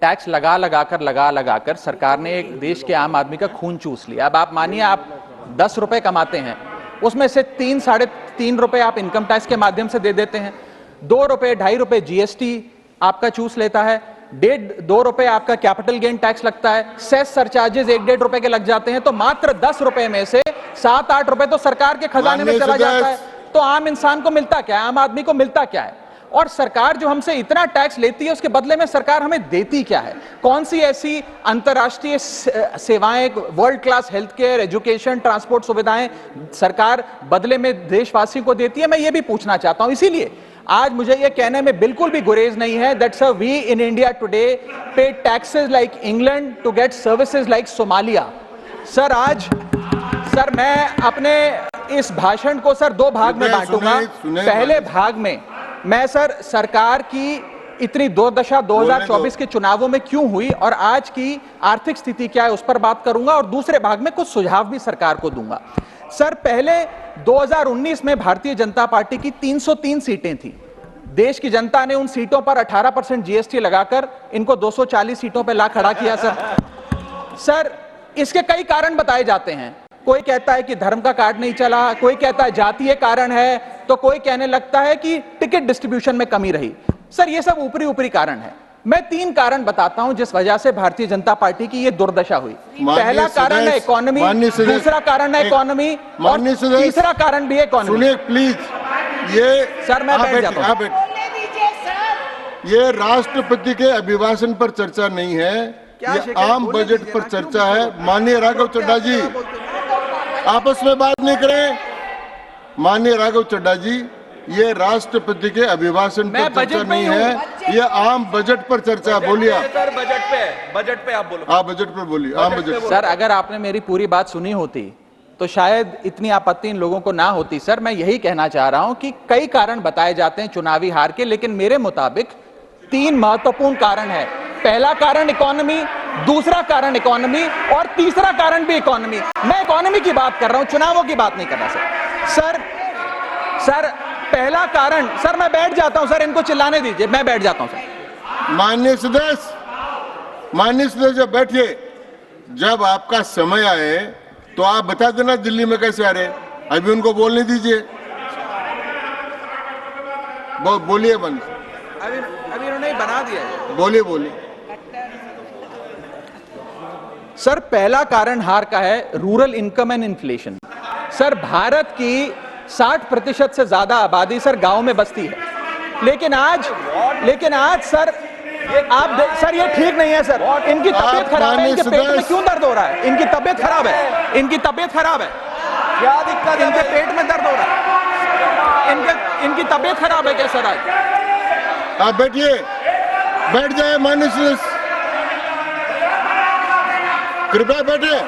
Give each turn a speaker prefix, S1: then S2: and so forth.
S1: Tax लगा कर सरकार ने एक देश के आम आदमी का खून चूस लिया। अब आप मानिए आप 10 रुपए कमाते हैं, उसमें से 3 साढ़े 3 रुपए आप इनकम टैक्स के माध्यम से दे देते हैं, 2 रुपए 2.5 रुपए जीएसटी आपका चूस लेता है, 1.5-2 रुपए आपका कैपिटल गेन टैक्स लगता है, सेस सरचार्जेस 1-1.5 रुपए के लग जाते हैं, तो मात्र 10 रुपए में से 7-8 रुपए तो सरकार के खजाने में चला जाता है। तो आम इंसान को मिलता क्या है, आम आदमी को मिलता क्या है? और सरकार जो हमसे इतना टैक्स लेती है उसके बदले में सरकार हमें देती क्या है? कौन सी ऐसी अंतर्राष्ट्रीय सेवाएं, world class health care, education, transport सुविधाएं सरकार बदले में देशवासियों को देती है? मैं ये भी पूछना चाहता हूं। इसीलिए आज मुझे ये कहने में बिल्कुल भी गुरेज नहीं है that sir we in India today pay taxes like England to get services like Somalia. Sir आज सर मैं अपने इस भाषण को सर 2 भाग में बांटूंगा। पहले भाग में मैं सर सरकार की इतनी दुर्दशा 2024 के चुनावों में क्यों हुई और आज की आर्थिक स्थिति क्या है उस पर बात करूंगा, और दूसरे भाग में कुछ सुझाव भी सरकार को दूंगा। सर पहले 2019 में भारतीय जनता पार्टी की 303 सीटें थी। देश की जनता ने उन सीटों पर 18% जीएसटी लगाकर इनको 240 सीटों पर ला खड़ा किया। सर इसके कई कारण बताए जाते हैं। कोई कहता है कि धर्म का कार्ड नहीं चला, कोई कहता है जातीय कारण है, तो कोई कहने लगता है कि टिकट डिस्ट्रीब्यूशन में कमी रही। सर ये सब ऊपरी कारण है। मैं 3 कारण बताता हूं जिस वजह से भारतीय जनता पार्टी की ये दुर्दशा हुई। पहला कारण है इकोनॉमी, दूसरा कारण है इकोनॉमी, और तीसरा कारण भी है इकोनॉमी।
S2: सुनिए प्लीज, ये
S1: सर मैं बैठ जाता हूं।
S2: ये राष्ट्रपति के अभिभाषण पर चर्चा नहीं है, ये आम बजट पर चर्चा है। माननीय राघव चड्ढा जी आपस में बात नहीं करें। माननीय राघव चड्ढा जी, ये राष्ट्रपति के अभिभाषण पर चर्चा नहीं है, ये आम बजट पर चर्चा है। बोलिए
S3: सर, बजट पे आप बोलो।
S2: आप बजट पर बोलिए, आम बजट।
S1: सर अगर आपने मेरी पूरी बात सुनी होती तो शायद इतनी आपत्ति इन लोगों को ना होती। सर मैं यही कहना चाह रहा हूं कि कई कारण बताए जाते हैं चुनावी हार के, लेकिन मेरे मुताबिक 3 महत्वपूर्ण कारण है। पहला कारण इकोनॉमी, दूसरा कारण इकोनॉमी, और तीसरा कारण भी इकोनॉमी। मैं इकोनॉमी की बात कर रहा हूं, चुनावों की बात नहीं कर रहा। सर पहला कारण, सर मैं बैठ जाता हूं सर, इनको चिल्लाने दीजिए, मैं बैठ जाता हूं सर।
S2: माननीय सदस्य बैठिए। जब आपका समय आए तो आप बता देना दिल्ली में कैसे आ रहे, अभी उनको बोलने दीजिए। बोलिए बंद।
S1: अभी उन्होंने बना दिया है।
S2: बोलिए।
S1: सर पहला कारण हार का है rural income and inflation. Sir Bharat की 60% से ज्यादा आबादी सर गांव में बसती है, लेकिन आज सर सर ये ठीक नहीं है सर। इनकी तबीयत खराब है, इनके पेट में क्यों दर्द हो रहा है? इनकी तबीयत खराब है, क्या दिक्कत है? इनके पेट में दर्द हो रहा है, इनकी तबीयत खराब है क्या सर? आज
S2: आप बैठिए, बैठ जाए। माननीय सदस्य कृपया बैठ जाए।